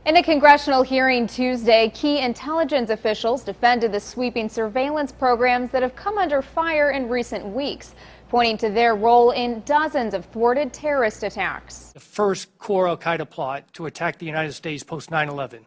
In a congressional hearing Tuesday, key intelligence officials defended the sweeping surveillance programs that have come under fire in recent weeks, pointing to their role in dozens of thwarted terrorist attacks. The first core al-Qaeda plot to attack the United States post 9/11.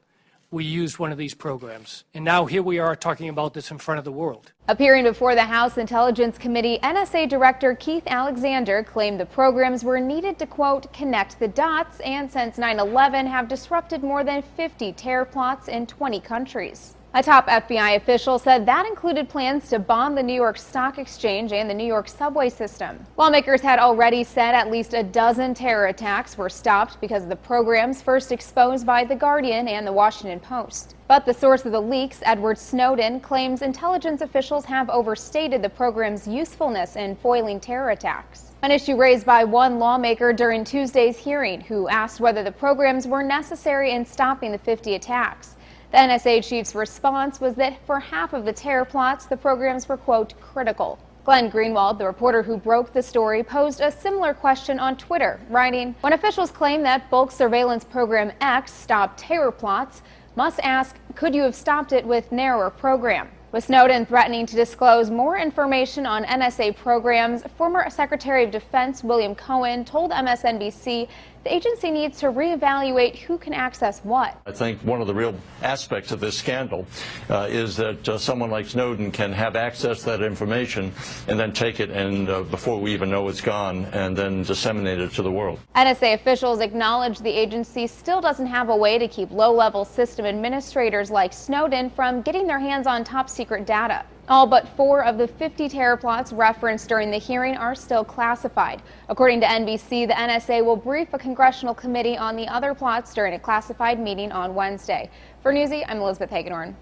We used one of these programs. And now here we are talking about this in front of the world. Appearing before the House Intelligence Committee, NSA Director Keith Alexander claimed the programs were needed to, quote, connect the dots, and since 9/11 have disrupted more than 50 terror plots in 20 countries. A top FBI official said that included plans to bomb the New York Stock Exchange and the New York subway system. Lawmakers had already said at least a dozen terror attacks were stopped because of the programs first exposed by The Guardian and The Washington Post. But the source of the leaks, Edward Snowden, claims intelligence officials have overstated the program's usefulness in foiling terror attacks. An issue raised by one lawmaker during Tuesday's hearing, who asked whether the programs were necessary in stopping the 50 attacks. The NSA chief's response was that for half of the terror plots, the programs were, quote, critical. Glenn Greenwald, the reporter who broke the story, posed a similar question on Twitter, writing, when officials claim that bulk surveillance program X stopped terror plots, must ask, could you have stopped it with narrower program? With Snowden threatening to disclose more information on NSA programs, former Secretary of Defense William Cohen told MSNBC the agency needs to reevaluate who can access what. I think one of the real aspects of this scandal is that someone like Snowden can have access to that information and then take it and before we even know it's gone and then disseminate it to the world. NSA officials acknowledge the agency still doesn't have a way to keep low-level system administrators like Snowden from getting their hands on top secret data. All but 4 of the 50 terror plots referenced during the hearing are still classified. According to NBC, the NSA will brief a congressional committee on the other plots during a classified meeting on Wednesday. For Newsy, I'm Elizabeth Hagedorn.